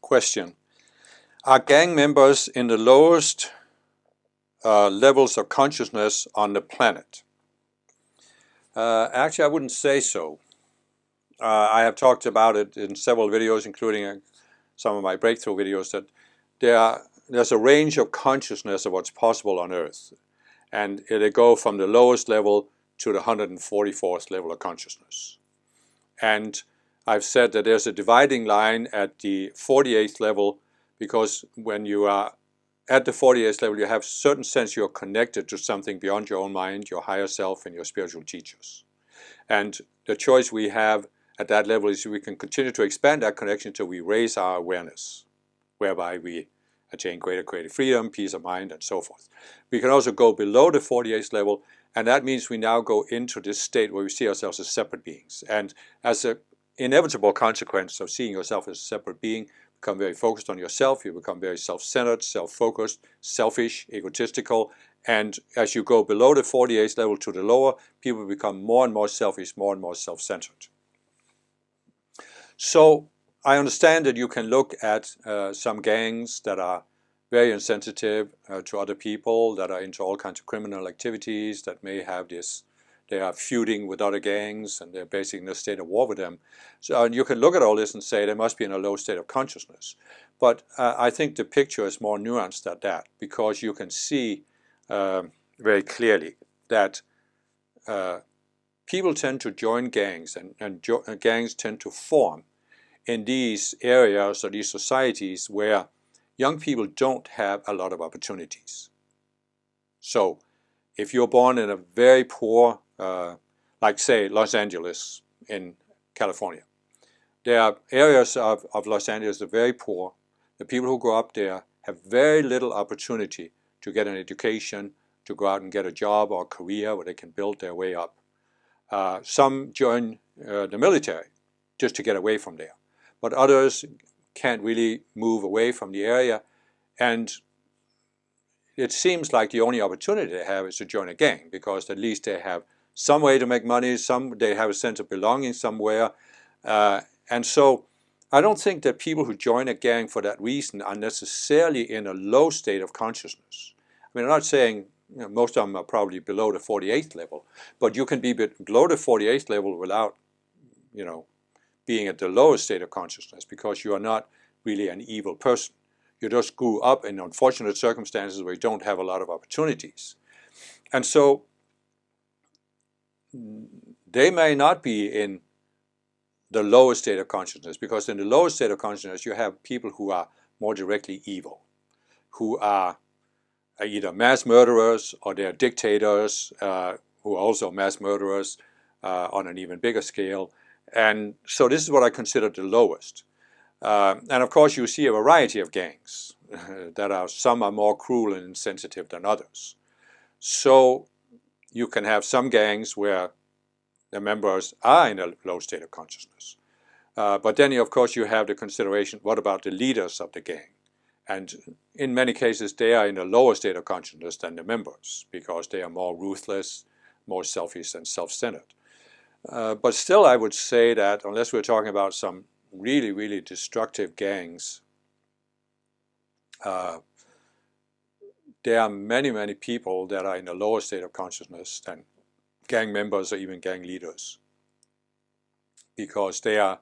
Question. Are gang members in the lowest levels of consciousness on the planet? Actually, I wouldn't say so. I have talked about it in several videos, including some of my breakthrough videos, that there's a range of consciousness of what's possible on Earth. And they go from the lowest level to the 144th level of consciousness. And I've said that there's a dividing line at the 48th level, because when you are at the 48th level, you have a certain sense you're connected to something beyond your own mind, your higher self, and your spiritual teachers. And the choice we have at that level is we can continue to expand that connection until we raise our awareness, whereby we attain greater creative freedom, peace of mind, and so forth. We can also go below the 48th level, and that means we now go into this state where we see ourselves as separate beings. And as an inevitable consequence of seeing yourself as a separate being, you become very focused on yourself, you become very self-centered, self-focused, selfish, egotistical, and as you go below the 48th level to the lower, people become more and more selfish, more and more self-centered. So I understand that you can look at some gangs that are very insensitive to other people, that are into all kinds of criminal activities, that may have this, they are feuding with other gangs and they're basically in a state of war with them. So you can look at all this and say they must be in a low state of consciousness. But I think the picture is more nuanced than that, because you can see very clearly that people tend to join gangs, and gangs tend to form in these areas or these societies where young people don't have a lot of opportunities. So if you're born in a very poor, like say Los Angeles in California, there are areas of Los Angeles that are very poor. The people who grow up there have very little opportunity to get an education, to go out and get a job or a career where they can build their way up. Some join the military just to get away from there, but others can't really move away from the area, and it seems like the only opportunity they have is to join a gang, because at least they have some way to make money, they have a sense of belonging somewhere, and so I don't think that people who join a gang for that reason are necessarily in a low state of consciousness. I mean, I'm not saying most of them are probably below the 48th level, but you can be below the 48th level without, being at the lowest state of consciousness, because you are not really an evil person. You just grew up in unfortunate circumstances where you don't have a lot of opportunities. And so they may not be in the lowest state of consciousness, because in the lowest state of consciousness you have people who are more directly evil, who are either mass murderers or they're dictators who are also mass murderers on an even bigger scale. And so this is what I consider the lowest. And of course you see a variety of gangs some are more cruel and insensitive than others. So you can have some gangs where the members are in a low state of consciousness. But then of course you have the consideration, what about the leaders of the gang? And in many cases they are in a lower state of consciousness than the members, because they are more ruthless, more selfish and self-centered. But still I would say that unless we're talking about some really, really destructive gangs, there are many, many people that are in a lower state of consciousness than gang members or even gang leaders, because they are,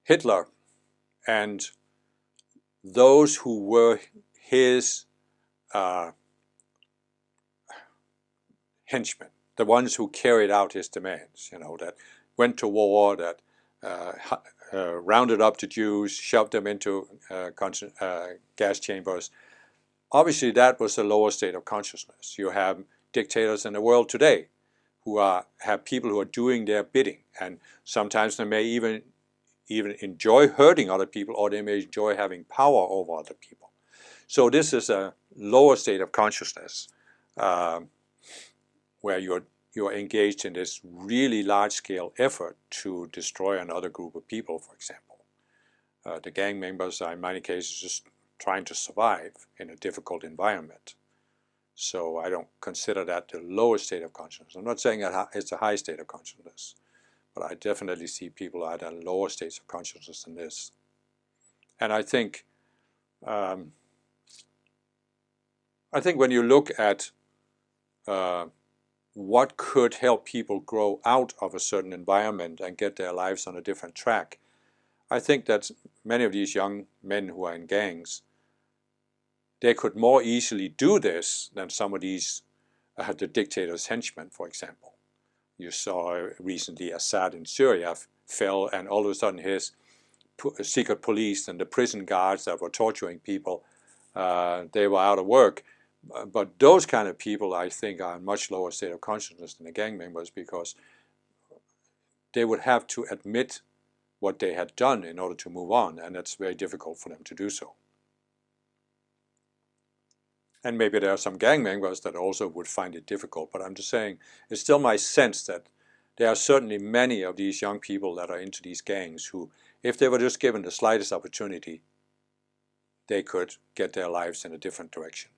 Hitler and those who were his henchmen, the ones who carried out his demands, that went to war, that rounded up the Jews, shoved them into gas chambers. Obviously that was a lower state of consciousness. You have dictators in the world today who have people who are doing their bidding, and sometimes they may even enjoy hurting other people, or they may enjoy having power over other people. So this is a lower state of consciousness where you're engaged in this really large-scale effort to destroy another group of people, for example. The gang members are in many cases just trying to survive in a difficult environment. So I don't consider that the lowest state of consciousness. I'm not saying that it's a high state of consciousness, but I definitely see people at a lower stage of consciousness than this. And I think when you look at what could help people grow out of a certain environment and get their lives on a different track, I think that many of these young men who are in gangs, they could more easily do this than some of these the dictator's henchmen, for example. You saw recently Assad in Syria fell, and all of a sudden his secret police and the prison guards that were torturing people, they were out of work. But those kind of people, I think, are in much lower state of consciousness than the gang members, because they would have to admit what they had done in order to move on, and it's very difficult for them to do so. And maybe there are some gang members that also would find it difficult, but I'm just saying, it's still my sense that there are certainly many of these young people that are into these gangs who, if they were just given the slightest opportunity, they could get their lives in a different direction.